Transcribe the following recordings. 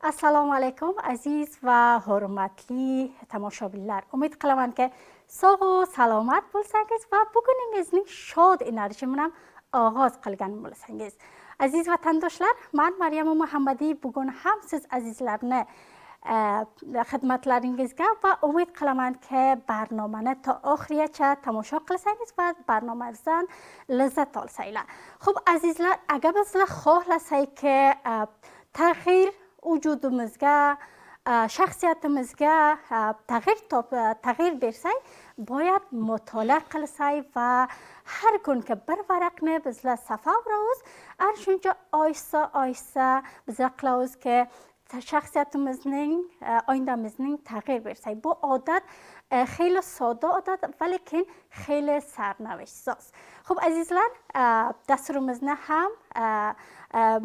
Assalomu alaykum aziz va hurmatli tomoshabinlar. Umid qilamanki sog' salomat bo'lsangiz va buguningizning shod enerji bilan og'oz qilgan bo'lsangiz. Aziz vatandoshlar, men Maryam Muhammadiy bugun ham siz azizlarni xizmatlaringizga va umid qilamanki barnomani ta oxirigacha tomosha qilsangiz va barnomamizdan lazzat olsanglar. Xo'p azizlar, agar bizlar xohlasayki tag'yir vujudimizga, shaxsiyatimizga tag'yir bersak, boyad mutolaa qilsak va har kunki bir varaqni bizlar safar qilamiz, ana shuncha oysa bizlar qilamizki shaxsiyatimizning, oyndamizning tag'yir bersak. Bu odat xeyli sodda odat, lekin xeyli sarnavishtsiz. Xo'p azizlar, dasturimizni ham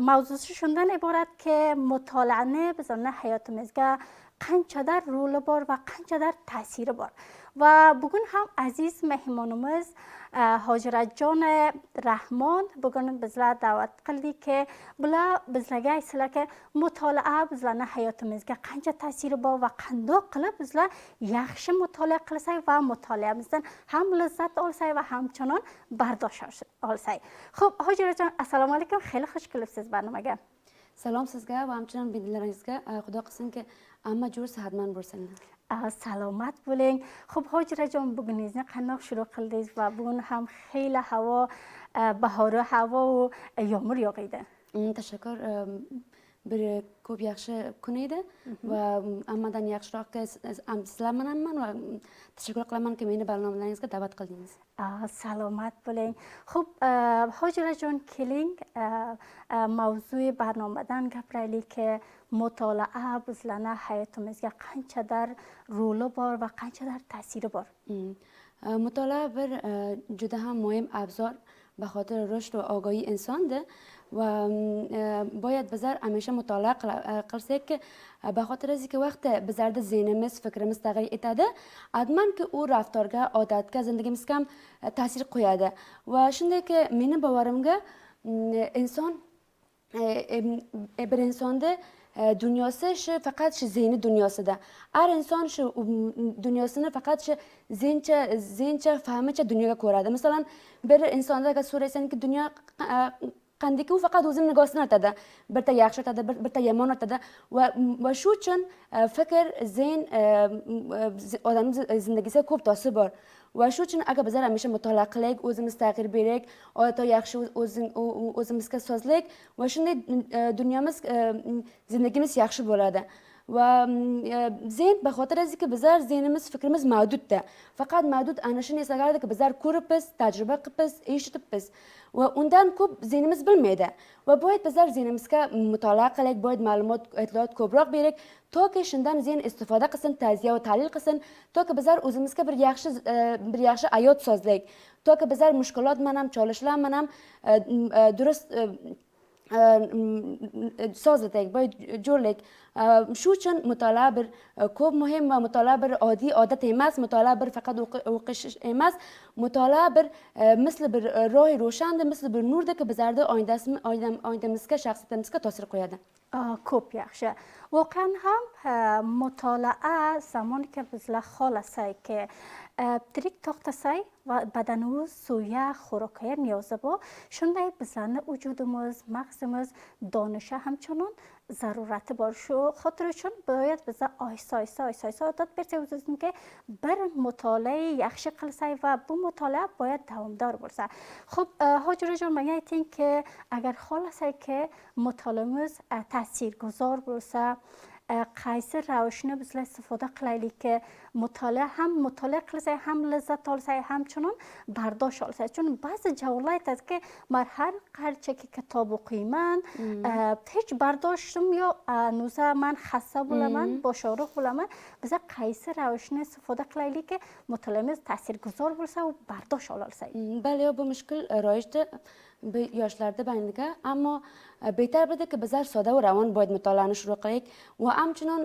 mavzusi shundan iboratki, mutolaani bizning hayotimizga qanchadar roli bor va qanchadar ta'siri bor. Va bugun ham aziz mehmonimiz Hojirajon Rahmon bugun bizlar da'vat qildiki, bular bizlarga aytsalarki, mutolaa bizlarning hayotimizga qancha ta'siri bor va qanday qilib bizlar yaxshi mutolaa qilsak va mutolaamizdan ham lazzat olsak va hamchonon bardosh olsak. Xo'p, Hojirajon, assalomu alaykum. Xeyli xush kelibsiz barnomaga. Salom sizga va hamchinon bindalaringizga. Xudo qilsinki, hamma jo'r sihatmand bo'lsinlar. Salomat bo'ling. Xo'p, Hojirajon, buguningizni qanday shuru qildingiz va bugun ham xeyli havo bahori havo va yomg'ir yog'iydi. Tashakkur. Bir ko'p yaxshi kun edi va hammadan yaxshiroqqa sizlarmanman va tashakkur qilamanki meni barnomalaringizga da'vat qildingiz. Salomat bo'ling. Xo'p, Hojirajon, keling mavzui barnomadan gapiraylikki, mutolaa bizlarning hayotimizga qanchadar roli bor va qanchadar ta'siri bor. Mutolaa bir juda ham muhim abzor به خاطر رشد و آگاهی انسان ده و باید بذار همیشه مطالعه قلسه که به خاطر از که وقت بذارد ذهنمز فکرمز تغییر ایتاده ادمان که او رفتارگاه عادتگاه زندگیمز کم تاثیر قیاده و شنده که من باورمگه انسان bir insonda dunyosi shu faqat shu zehni dunyosida. Har inson shu dunyosini faqat shu zehncha fahmicha dunyoga ko'radi. Masalan, bir insondan agar so'raysanki dunyo qandiki, u faqat o'zining nigosini artadi. Birta yaxshi artadi, birta yomon artadi va shu uchun fikr, zehn odamning zindagisiga ko'p ta'sir bor. Va shu uchun agar bizlar hamisha mutolaa qilaylik, o'zimiz tag'yir beraylik, odatda yaxshi o'zimizga sozlaylik va shunday dunyomiz, zindagimiz yaxshi bo'ladi. Va zehn به خاطر از اینکه bizlar zehnimiz, fikrimiz محدودda. Faqat محدود ana shuni eslatadiki, bizlar ko'ribmiz, tajriba qilibmiz, eshitibmiz va undan ko'p zehnimiz bilmaydi. Va boyad bizlar zehnimizga mutolaa qilaylik, boyad ma'lumot, e'tilot ko'proq beraylik, toki shundan zehn istifoda qilsin, tajziya va tahlil qilsin, toki bizlar o'zimizga bir yaxshi hayot sozlaylik, toki bizlar mushkulot bilan ham, chalishlar bilan ham durust sozlaylik, boyad jo'rlaylik. Shu uchun mutolaa bir ko'p muhim va mutolaa bir oddiy odat emas, mutolaa bir faqat o'qish emas, mutolaa bir misli bir ro'y ro'shandir, misli bir nurdaki bizlarni oyndamizga, shaxsiyatimizga ta'sir qo'yadi. Ko'p yaxshi. Voqean ham mutolaa zamonki bizlar xohlasakki tirik to'xtasak va badanimiz suvga, xo'roqqa niyozi bor, shunday bizlarning vujudimiz, mag'zimiz donisha hamchonon zarurati bor. Shu xotir uchun boyad bizlar oysa odat bersak o'zimizga bir mutolaa yaxshi qilsak va bu mutolaa boyad davomdor bo'lsa. Xo'p, Hojirajon, menga aytingki, agar xohlasakki mutolaamiz ta'sirguzor bo'lsa, qaysi ravishni bizlar istifoda qilaylikki, mutolaa qilsak ham lazzat olsak, hamchonon bardosh olsak. Chunki ba'zi javonlar aytadiki, men har qanchaki kitob o'qiyman, hech bardoshim yo'q, nuza men xasta bo'laman, bosh og'riq bo'laman. Bizlar qaysi ravishni istifoda qilaylikki, mutolaamiz ta'sirguzor bo'lsa va bardosh ola olsak. Bali, bu mushkul ro'yishda yoshlarda bandiga, ammo beytar bildiki bizlar soda va ravon boyad mutolaani shuru qilaylik va hamchinon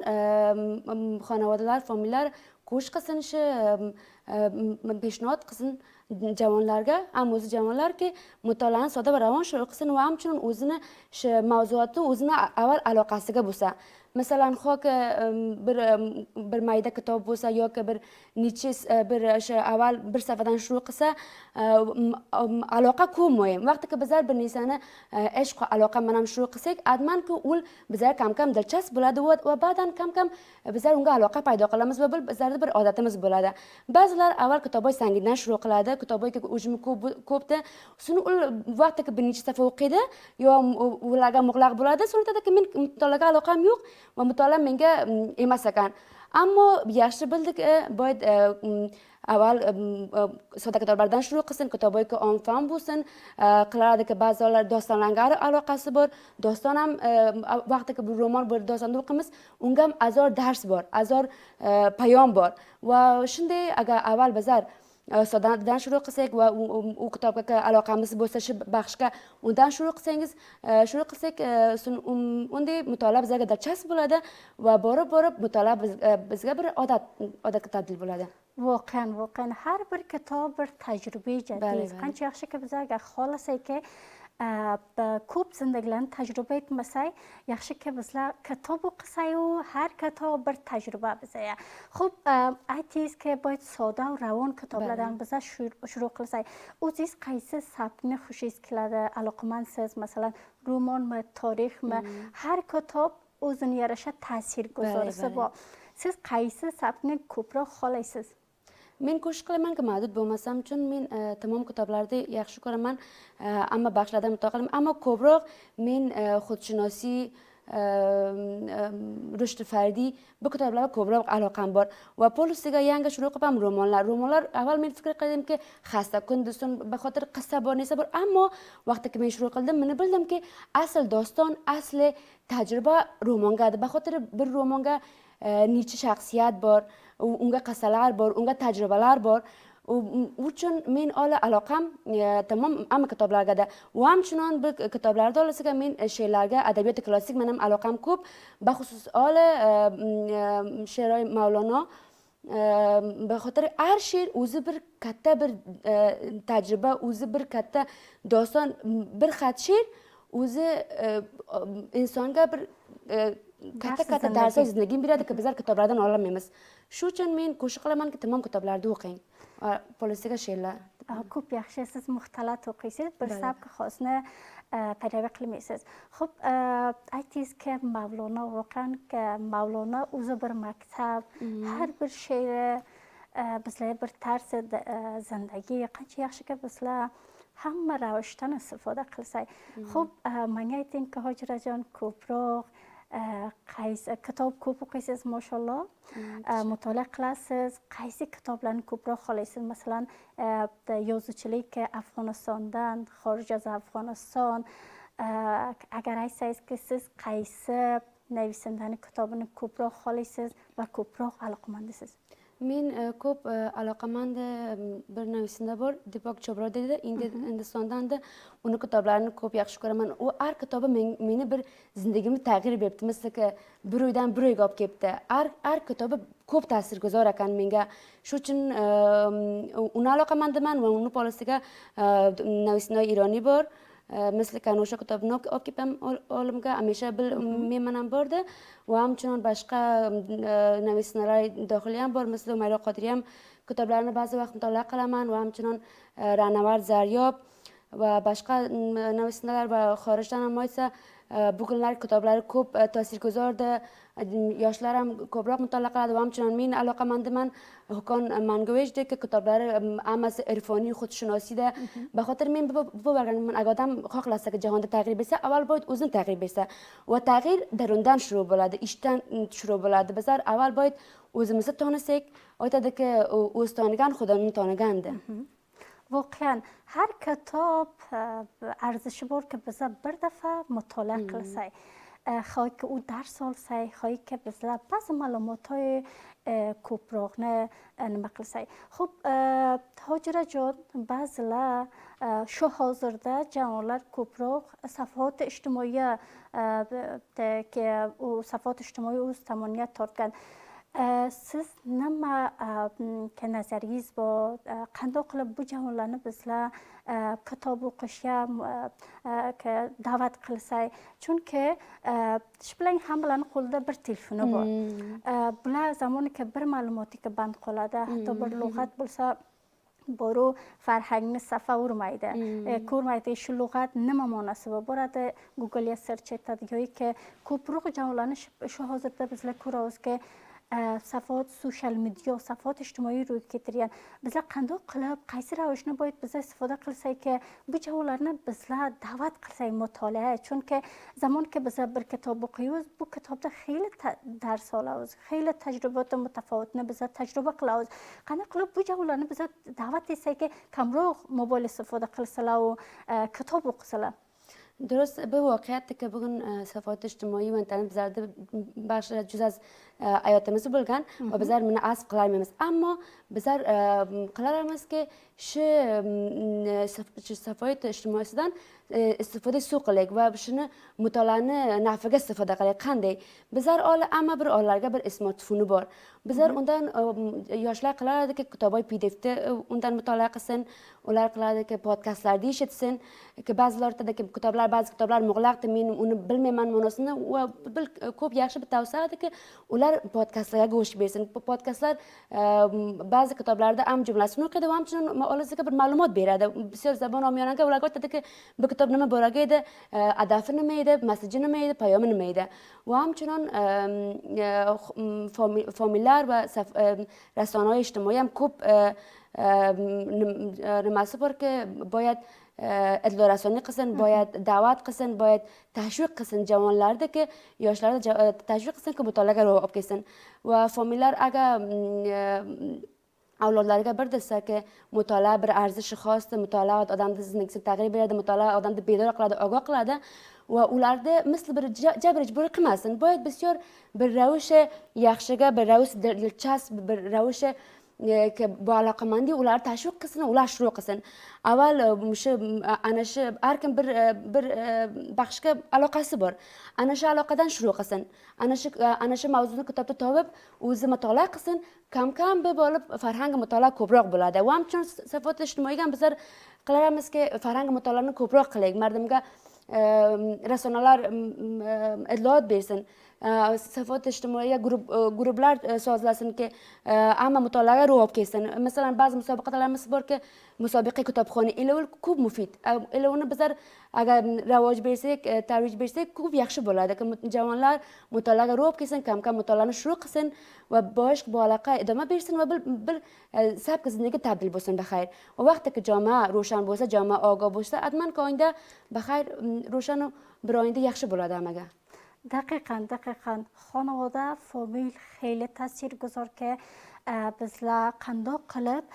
xonavodalar, familiyalar qo'sh qilsin, shu peshnod qilsin, javonlarga, ham o'zi javonlarki mutolaani soda va ravon shroq qilsin va hamchunin o'zini shu mavzuotni o'zini avval aloqasiga bo'lsa. Masalan, hoki bir mayda kitob bo'lsa yoki bir necha bir o'sha avval bir safadan shuru qilsa, aloqa ko'p muhim. Vaqtiki bizlar bir narsani ishq aloqa bilan shuru qilsak, admanki u bizlar kam-kam dilchasp bo'ladi va ba'dan kam-kam bizlar unga aloqa paydo qilamiz va bizlarda bir odatimiz bo'ladi. Ba'zilar avval kitoboy sangidan shuru qiladi, kitoboyga o'jimi ko'pda, so'ng u vaqtiki bir necha safa o'qiydi, yo ularga muglaq bo'ladi, so'ng aytadiki men mutolaaga aloqam yo'q va mutolaa menga emas ekan. Ammo yaxshi bildik, boyd avval soda kitoblardan shuru qilsin, kitoboyga omfam bo'lsin, qiladiki ba'zilar dostonlarga aloqasi bor, doston ham vaqtiki bir roman bir dostonni o'qimiz, unga ham azor dars bor, azor payom bor va shunday agar avval bizlar sodadan shuru qilsak va u kitobga aloqamiz bo'lsa shu baxshga undan shuru qilsangiz, shuru qilsak, unday mutolaa bizlarga dilchasp bo'ladi va borib mutolaa bizga bir odatga tebdil bo'ladi. Voqean har bir kitob bir tajriba jadid. Qancha yaxshiki biz agar xohlasak ko'p zindagilarni tajriba etmasak, yaxshiki bizlar kitob o'qisak-u, har kitob bir tajriba bizga. Xo'p, aytdingizki, boyd soda va ravon kitoblardan bizlar shuru qilsak, o'zingiz qaysi sabkni xushingiz keladi? Aloqamandsiz, masalan, romanmi, tarixmi? Har kitob o'zini yarasha ta'sirguzorisi bor. Siz qaysi sabkni ko'proq xohlaysiz? Men ko'shiq qilamanki, ma'dud bo'lmasam uchun men tamom kitoblarni yaxshi ko'raman, ammo baxshlardan mutolaa qilaman, ammo ko'proq men xudshunosy, rushd fardiy bu kitoblarga ko'proq aloqam bor va polisiga yangi shuru qilib romanlar avval men fikr qildimki, xasta kunduzun baxotir qissa bor, narsa bor, ammo vaqtiki men shuru qildim, men bildimki, asl doston, asli tajriba romanga, baxotir bir romanga necha shaxsiyat bor, unga qissalar bor, unga tajribalar bor. Uchun men aloqam tamom hamma kitoblarga va hamchunon bir kitoblarda olasiga men she'rlarga, adabiyot klassik mening aloqam ko'p. Baxusus she'roy Mavlono baxotir har she'r o'zi bir katta bir tajriba, o'zi bir katta doston, bir xat she'r o'zi insonga bir katta dars zindagim beradiki, bizlar kitoblardan ololmaymiz. Shu uchun men qo'shiq qilamanki, tamom kitoblarni o'qing. Polisiga she'rlar. Ko'p yaxshi, siz muxtalat o'qiysiz, bir sabk xosni paydo qilmaysiz. Xo'p, aytdingizki, Mavlono voqean Mavlono o'zi bir maktab, har bir she'ri bizlarga bir tarz zindagi, qancha yaxshiki bizlar hamma ravishdan istifoda qilsak. Xo'p, menga aytingki, Hojirajon, ko'proq kitob ko'p o'qiysiz, mashalloh. Mutolaa qilasiz. Qaysi kitoblarni ko'proq xohlaysiz? Masalan, yozuvchilik Afg'onistondan, xorij az Afg'oniston. Agar aytsangizki, siz qaysi navisandani kitobini ko'proq xohlaysiz va ko'proq aloqamandisiz? Men ko'p aloqamand bir navisanda bor, Deepak Chopra dedi, Hindistondan uni kitoblarini ko'p yaxshi ko'raman. U har kitobi meni bir zindagimni tag'ir beribdi, masalan, bir uydan bir uyga olib kelibdi. Har kitobi ko'p ta'sirguzor ekan menga. Shu uchun uni aloqamandiman va uni polisiga navisanda Ironiy bor. Masalan, o'sha kitobni olib kelib olimga hamisha men bilan bordi va hamchunon boshqa navisnalar dohiliy ham bor, masalan, Umayra Qodiriy ham kitoblarini ba'zi vaqt mutolaa qilaman va hamchunon Ranavar Zaryob va boshqa navisnalar va xorijdan ham olsa bu kunlar kitoblari ko'p ta'sirguzordi. Yoshlar ham ko'proq mutolaa qiladi va hamchunon men aloqamandiman Hukon Manguvejdagi kitoblari hammasi irfoniy, xudshunosiyda. Baxotir men bu varganman, agar odam xohlasa jahonda tag'ir bersa, avval boyd o'zini tag'ir bersa va tag'ir darundan shuru bo'ladi, ishdan shuru bo'ladi. Bizlar avval boyd o'zimizni tonisak, aytadiki, o'z tonigan Xudoni tonigandi. Voqean har kitob arzishi borki, bizlar bir daf'a mutolaa qilsak, xoki u dars olsak, xoki bizlar ba'zi ma'lumotlar ko'proqni nima qilsak. Xo'p, Hojirajon, ba'zilar shu hozirda javonlar ko'proq safohat ijtimoiy o'z tomoniga tortgan. siz nima ki nazariyiz bor qandoq qilib bu javonlarni bizlar kitob o'qishga da'vat qilsak, chunki shu bilan hammalarning qo'lida bir telefoni bor. Bular zamoniki bir ma'lumotga band qoladi, hatto bir lug'at bo'lsa boru farhangni safa urmaydi, ko'rmaydi shu lug'at nima ma'nosi bor. Boradi Google'ga search etadi yoki ko'proq javonlarni shu hozirda bizlar ko'ramizki safot social media, safot ijtimoiy ro'y keltirgan. Bizlar qandoq qilib, qaysi ravishni boyib bizlar istifoda qilsak, bu javonlarni bizlar da'vat qilsak mutolaa. Chunki zamonki bizlar bir kitob o'qiymiz, bu kitobda xeyli dars olamiz, xeyli tajribadan mutafovitni bizlar tajriba qilamiz. Qanday qilib bu javonlarni bizlar da'vat etsak, kamroq mobil istifoda qilsalar u kitob o'qisalar. Durust, bu voqeatda ki bugun safot ijtimoiy internet bizlarda baxshi juda az hayotimizda bo'lgan va bizlar buni asb qilolmaymiz. Ammo bizlar qilaramizki, shu safot ijtimoiysidan istifoda qilaylik va shuni mutolaani nafiga istifoda qilaylik. Qanday? Bizlar amma bir oilalarga bir smartfoni bor. Bizlar undan yoshlar qiladiki, kitoboy PDFda undan mutolaa qilsin, ular qiladiki, podkastlarda eshitsin, ba'zilar aytadiki, ba'zi kitoblar muğlaqdir, men uni bilmayman ma'nosini va ko'p yaxshi bir tavsiyadir-ki, ular podkastlarga go'sh bersin. Podkastlar ba'zi kitoblarda am jumlasini o'qiydi va ham olasiga bir ma'lumot beradi. Bisyor zabon omyonaga ularga aytadiki, bu kitob nima bo'lar edi, adafi nima edi, masaji nima edi, payomi nima edi. Va hamchunon famillar va rasonalar ijtimoiy ham ko'p nimasi borki, boyad idlorasonlik qilsin, boyad da'vat qilsin, boyad tashviq qilsin javonlardaki, yoshlarni tashviq qilsin, ki mutolaaga olib kelsin. Va famillar agar avlodlarga bir desaki, mutolaa bir arzishi xosdir, mutolaa odamni zindagisiga tag'yir beradi, mutolaa odamni bedor qiladi, ogoh qiladi va ularni misli bir jabr ijbor qilmasin. Boyad bisyor bir ravishi yaxshiga, bir ravish dilchasp, bir ravishi bu aloqamandi ular tashviq qilsin, ular shuru qilsin. Avval ana shu har kim bir baxshga aloqasi bor. Ana shu aloqadan shuru qilsin. Ana shu mavzuni kitobda topib, o'zi mutolaa qilsin, kam-kam bo'lib farhang mutolaa ko'proq bo'ladi. Va ham uchun safot ijtimoiyga bizlar qilaramizki, farhang mutolaani ko'proq qilaylik. Mardimga rasonalar idlot bersin. Safot ijtimoiy guruhlar sozlasinki, hamma mutolaaga ro'y olib kelsin. Masalan, ba'zi musobaqalarimiz borki, musobaqa kitobxoni ilm ko'p mufid. Ilmni bizlar agar rivoj bersak, tarvij bersak, ko'p yaxshi bo'ladi. Javonlar mutolaaga ro'y olib kelsin, kam-kam mutolaani shuru qilsin va boshqa bu aloqa idoma bersin va bir sabk zindagi tabdil bo'lsin baxayr. Va vaqtdagi jamoa ro'shan bo'lsa, jamoa ogoh bo'lsa, atmanki oyinda baxayr ro'shan bir oyinda yaxshi bo'ladi hammaga. Daqiqan. Xonavoda famil xeyli ta'sirguzorki, bizlar qandoq qilib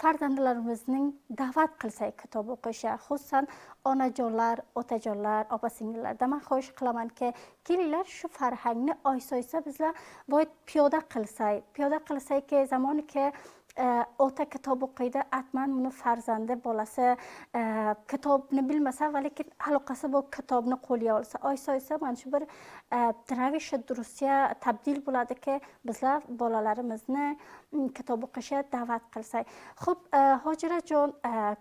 farzandlarimizning da'vat qilsak kitob o'qishga, xususan onajonlar, otajonlar, opa-singillardan man xohish qilamanki, kelinglar shu farhangni oysa-oysa bizlar boyad piyoda qilsak, zamoniki ota kitob o'qiydi, atman uni farzandi bolasi kitobni bilmasa, lekin aloqasi bu kitobni qo'lga olsa, oysa-oysa mana shu bir travish durustga tabdil bo'ladiki, bizlar bolalarimizni kitob o'qishga da'vat qilsak. Xo'p, Hojirajon,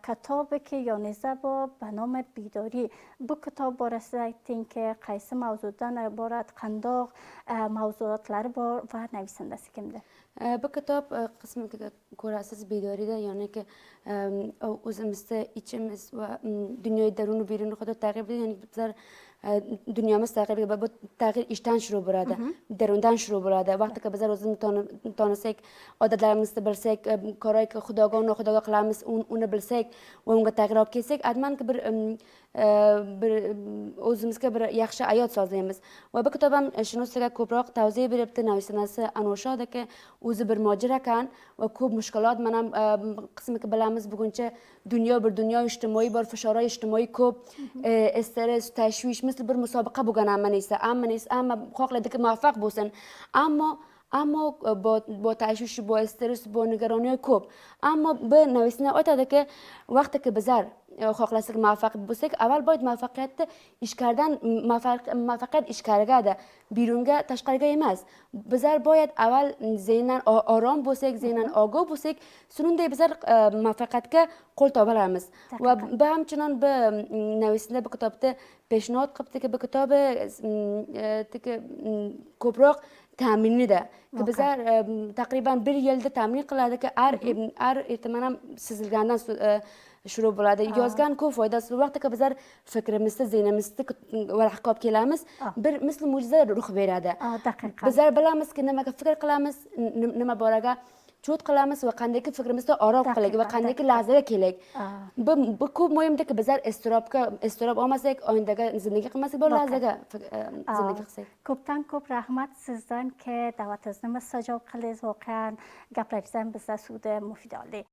kitobi yoningizda bor, banome bidori. Bu kitob borasida aytdingki, qaysi mavzudan iborat, qandoq mavzuotlari bor va navisandasi kimdir? Bu kitob qismiga ko'rasiz bedorida, ya'niki o'zimizda ichimiz va dunyoy daruni beruni xudo tag'ir qiladi, ya'ni bizlar dunyomiz tag'ir, bu tag'ir ishdan shuru bo'ladi, darundan shuru bo'ladi. Vaqtida bizlar o'zimizni tonisak, odatlarimizni bilsak, ko'rayki xudoga qilamiz, uni bilsak va unga tag'ir olib kelsak, admanki bir o'zimizga bir yaxshi hayot sozlaymiz. Va bu kitob ham shuni ustiga ko'proq tavsiya beribdi. Navisanasi anoshadaki o'zi bir mojira ekan va ko'p mushkulot, mana qismiga bilamiz, buguncha bir dunyo ijtimoiy bor, fashora ijtimoiy ko'p, stress, tashvish, misli bir musobaqa bo'lgan hamma xohladiki muvaffaq bo'lsin. Ammo ammo با tashvish با استرس با نگرانی ko'p ammo bu navisinar aytadiki vaqti ki bizlar xohlasak muvaffaq bo'lsak avval boyid muvaffaqiyatni ichkaridan muvaffaqiyat ichkarigada birunga tashqariga emas bizlar boyid avval zehnan orom bo'lsak zehnan ogoh bo'lsak shunday bizlar muvaffaqiyatga qo'l topa olamiz va bu hamchinon bu navisida bu kitobda peshnod qilibdiki bu kitobi ko'proq ta'minida ki bizlar taqriban 1 yilda ta'min qiladiki har ertaman ham sizilgandan shuru bo'ladi yozgan ko'p foydasi vaqtda bizlar fikrimizni zehnimizni varaqqa olib kelamiz bir misli mo'jiza ruh beradi bizlar bilamizki nimaga fikr qilamiz nima boraga cho't qilamiz va qandayki fikrimizni oroq qilaylik va qandayki lahzaga kelaylik bu ko'p muhimdiki bizlar iztirob olmasak oyindaga zindagi qilmasak bu lahzaga zindagi qilsak ko'pdan ko'p rahmat sizdan ki da'vatingizni bajarib qildingiz voqean gaplaringizdan bizga sudi mufid oldik